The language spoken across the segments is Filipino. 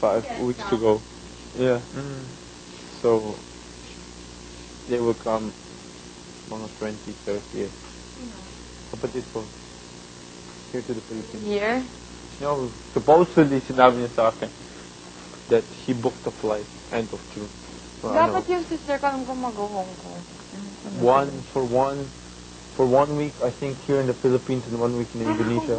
5 weeks ago. Yeah. So they will come mga 20, 30. Kapatid ko. Here to the Philippines. Here? No, supposedly sinabi niya sa akin that he booked a flight end of June. So, Dapat yung sister ko alam ko mag-Hong Kong. For 1 week, I think, here in the Philippines and 1 week in Indonesia.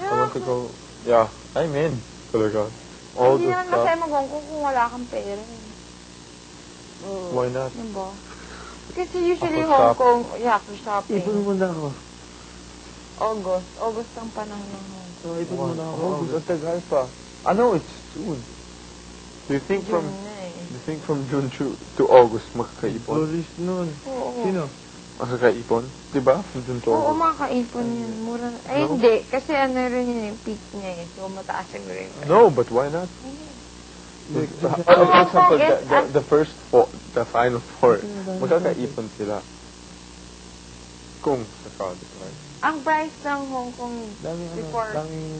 I want to go. Yeah, I'm in. Talaga. All Hindi the naman masaya stuff. mag-Hong Kong kung wala kang pera. Why not? Diba? Kasi usually Ako Hong shop. Kong, yeah, for shopping. Ipon muna ako. August ang panahon ng Hong Kong. So, ipon muna ako. August, tagal pa. I know it's soon. Do you think from June na eh. June to August makakaipon? Tourist nun. Oo. Sino? Makakaipon? Diba? From June to Oo, August. makakaipon yun. Mura. Ay, No? hindi. Kasi ano rin yun yung peak niya eh. So, mataas yung rin. No, but why not? For example, the final four, magkakaipon sila. Kung sakali, right? Ang price ng Hong Kong Daming before. daming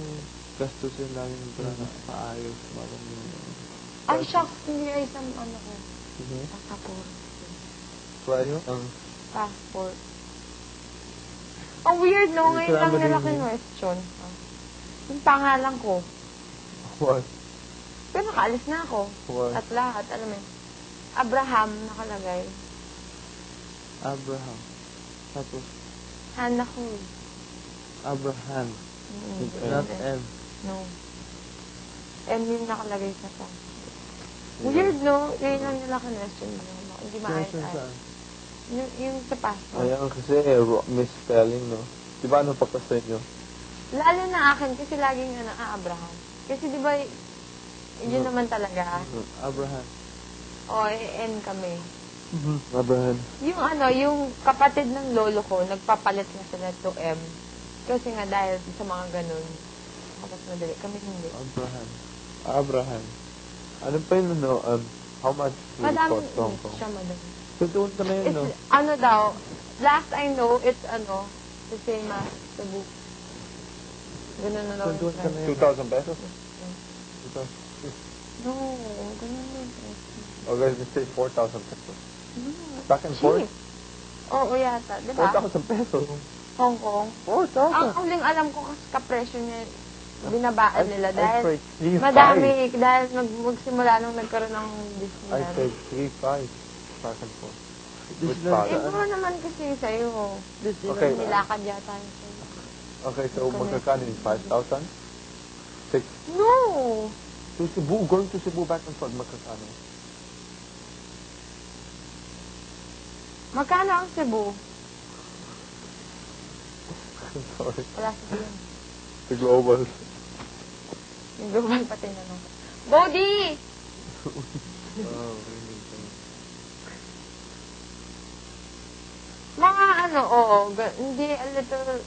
gastos yun, daming maayos. Ay, shucks. Hindi ay isang ano ko. Mhm. Passport. Price ang Passport. Ang weird, no? Ngayon lang Salamat nila din. question. Yung pangalan ko. what? Pero nakaalis na ako. What? At lahat, alam mo yun. Abraham nakalagay. Abraham. Tapos, Hannah ko. Abraham. Mm, Not ganun. M. No. M yung nakalagay sa passport. Weird, no? Ngayon lang nila question. Hindi maayos Question ay. saan? Yung sa passport. Ayan kasi misspelling, no? Di ba ano pa sa inyo? Lalo na akin kasi laging Abraham. Kasi di ba, yun naman talaga. Abraham. O, N kami. Abraham. Yung yung kapatid ng lolo ko, nagpapalit na sila to M. Kasi nga dahil sa mga ganun, kapag madali. Kami hindi. Abraham. Ano pa yun, no? How much will it Madami cost Hong Kong? siya madami. So, doon ka na yun, no? It's, daw, last I know, it's the same as Cebu. Ganun na daw. So, doon ka na yun. 2,000 pesos? No, ganun na yun. Okay, let's say 4,000 pesos. No, Back and forth? cheap. Oo, yata. Diba? 4,000 pesos? Hong Kong. 4,000? Ang huling alam ko kasi kapresyo niya, binabaan nila I dahil paid 3,500. madami, dahil magsimula nung nagkaroon ng I Disneyland. paid 3,500 back and forth. With Disneyland father. Eh, mura naman kasi sa'yo. Okay. Nilakad yata yun sa'yo. Okay, so magkakano yun? 5,000? 6? No! To Cebu, going to Cebu back and forth, magkakano? Magkano ang Cebu? Sorry. Wala sa yun. The global. Yung global pati na nung. Bodhi! Mga hindi a little,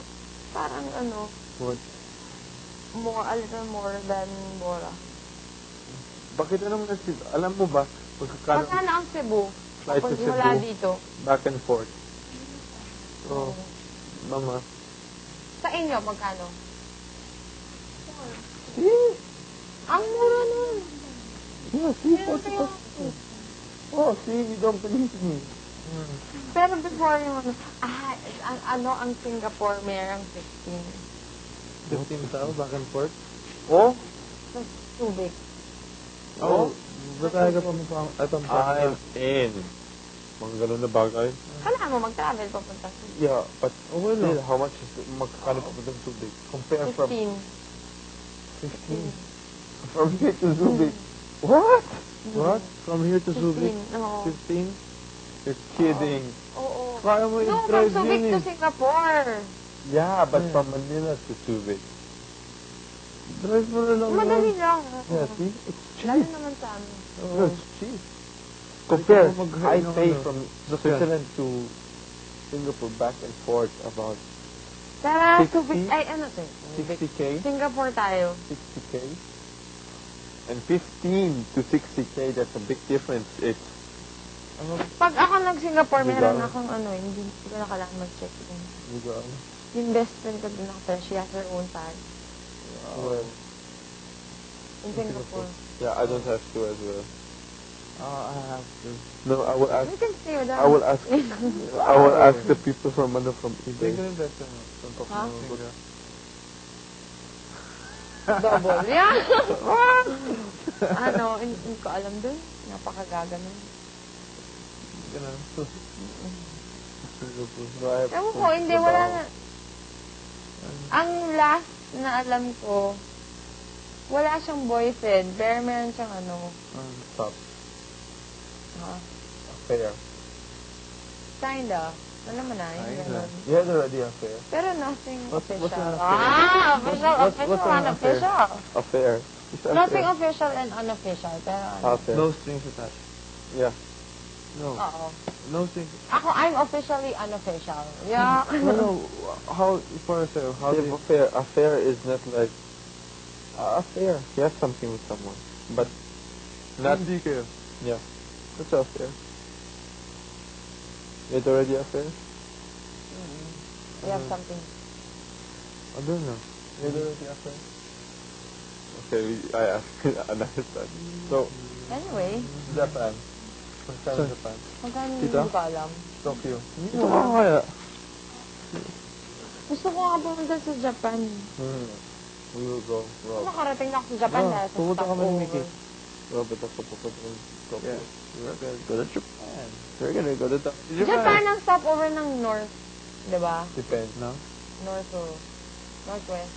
parang What? a little more than Bora. Bakit alam mo ba, magkakano Magkano ang Cebu? flight to Kapag wala Cebu, dito. back and forth? Oh, mama. Sa inyo, magkano? See? Ang mura nun. Yeah, see, Meron kayo- Oh, see, you don't believe me. Pero before yung ang Singapore, mayroong 15. 15 tao, back and forth. Oh? Tapos tubig. Oh? Ba't talaga pa mo pa I'm in. Mga ganun na bagay. Kailangan mo mag-travel papunta sa Yeah, but Okay lang. still, how much is magkakano pa ba ng tubig? Compare from 15. 15. From here to Zubik. What? What? From here to Subic? 15. Oo. 15? You're kidding. Oo. Kaya mo No, from i-drive Subic yun to eh. Singapore. Yeah, but from Manila to Subic. Drive mo na lang. Madali lang. Yeah, see? It's Lalo cheap. naman sa amin. No, it's cheap. Compare, Ikaw I mag- pay ano, from Sasakyan. Switzerland to Singapore back and forth about Sa 60? Subic, ay 60k, Singapore tayo. 60k, and 15 to 60k. That's a big difference. It's Pag ako nag-Singapore, Hindi meron ba? akong hindi ko na kailangan mag-check-in. legal. Yung best friend ko doon nakatira, she has her own tag. Well, In Singapore. Yeah, I don't have to as well. I have to. No, I will ask. You can stay with us. I will ask. I will ask the people from eBay. Tingnan better mo. Tuntok Ha? mo. Tingnan. Double. Yeah. Ano, hindi ko alam dun. Napakagaga nun. Ganun. No, I have Ewan ko, hindi, wala na. Ang last na alam ko, wala siyang boyfriend, pero meron siyang ano, Stop. ha? Affair. Kinda. Alam mo na, yung Kinda. ganun. You had already affair. Pero nothing What's official. an affair? Official, What's official, an affair? unofficial. Affair. It's Nothing affair. official and unofficial, pero ano. Affair. No strings attached. Yeah. No. Oo. No strings. Ako, I'm officially unofficial. Yeah. No. How, for yourself, how do Yeah, you... affair. Affair is not like affair. You have something with someone, but not. Hindi kayo. Yeah. That's affair. You had already affair. We have something. I don't know. You had already affair. Okay, I asked another time. So Anyway, Japan. First time in Saan? Japan. hanggang Dito? hindi ko alam. Tokyo. Ito ka kaya. Gusto ko nga pumunta sa Japan. We will go. Rob. Nakarating na ako sa Japan Bro, dahil sa pumunta kami ni stopover. Mickey. Robert, ako pupunta ng Tokyo. Yeah. We're gonna go to Japan. We're gonna go to Japan ang stopover ng North. Diba? Depends. No? North o Northwest.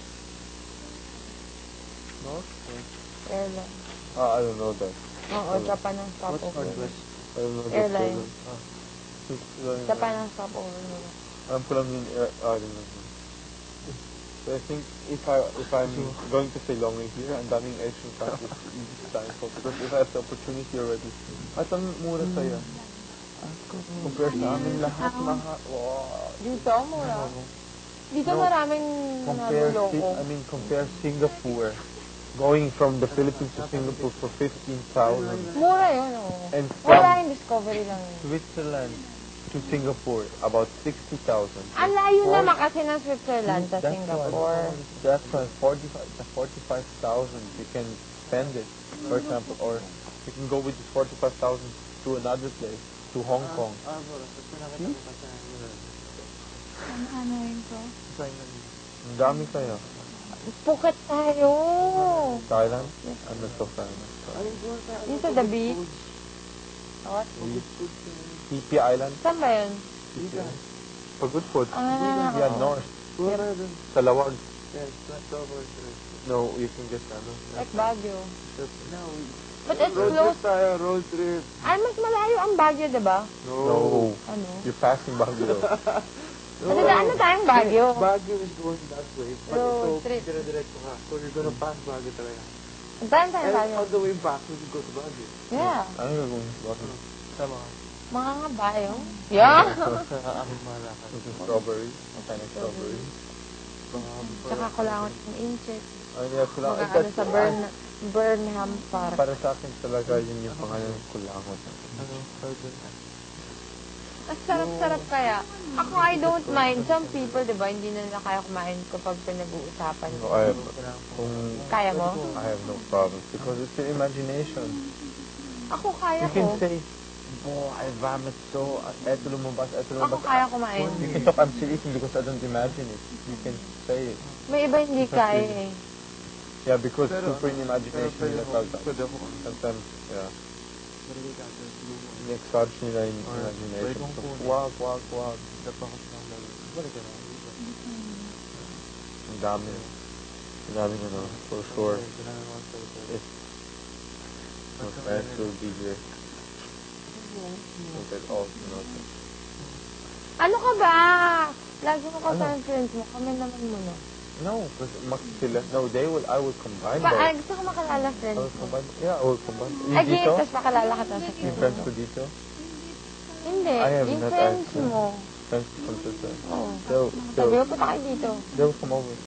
North? Airline. I don't know that. Oo, Japan ang What's stopover. Northwest? I don't know that. Airline. Japan Japan. ang stopover nila. Alam ko lang yung I don't know. So I think if I'm going to stay longer here, ang daming Asian countries easy to time for because if I have the opportunity already, at ang mura sa'yo. Compare sa amin lahat mahal. Wow. Dito, mura. Dito No. maraming naluloko. Compare Singapore. Going from the Philippines to Singapore for 15,000. Mura yun, oo. And Wala from yung discovery lang yun. Switzerland to Singapore, about 60,000. Ang layo naman kasi ng Switzerland sa Singapore. That's why 45,000 you can spend it, for example, or you can go with this 45,000 to another place, to Hong Kong. Ano yun ko? Ang dami sa'yo. Phuket tayo. Thailand? I'm not so fan. Dito, the beach. What? TP Island? Saan ba yun? For good food. Ah, Yeah, oo. north. Sa Lawag. Yes, that's over. No, you can get ano. Like Baguio. No, But it's road close. trip tayo, road trip. Ay, mas malayo ang Baguio, diba? No. Ano? You're passing Baguio. Ano daan na tayong Baguio? Baguio is going that way. But Road ito, trip. dire-diretso ka. So you're gonna pass Baguio talaga. Daan tayo And Baguio. on the way back, we can go to Baguio. Yeah. Ano yung gagawin sa Baguio? Tama ka. Mga nga bayo. Yeah. Aking malakad. This is strawberry. What kind of strawberry? Tsaka kulangot ng inches. Ay, yeah, kulangot. Mga ano sa Burnham Park. Para sa akin talaga yun yung pangalan ng kulangot. Ano? Pardon. Ang sarap-sarap kaya. Ako, I don't mind. Some people, diba, hindi na nila kaya kumain kapag pinag-uusapan No, ko. Kaya mo? I have no problem because it's your imagination. Ako, kaya You can ko. say, oh, I vomit so, eto lumabas, eto Ako, lumabas. kaya kumain. You can talk, I'm still eating because I don't imagine it. You can say it. May iba hindi kaya eh. Yeah, because Pero, super in imagination pwede nila ako, talaga. pwede ako. Sometimes, yeah. Next nila yung Or, imagination. pwede kong So, kunin. wag. Dapat ako sa mga balik ka na. Ang dami. Ang dami na, no? For sure. If my friends will be here. Look at all, nothing. Ano ka ba? Lagi mo kasama friends mo. Kami naman muna. No, because sila, no, I will combine Ay, both. gusto ko makalala I friends will mo. combine, yeah, I will combine. Yung Ay, dito? tapos makalala ka sa Yung friends friends mo. ko dito? Hindi, I have yung not friends asked them. mo. Friends ko from Twitter. Oo. They'll Sabi ko, punta kayo dito. come over.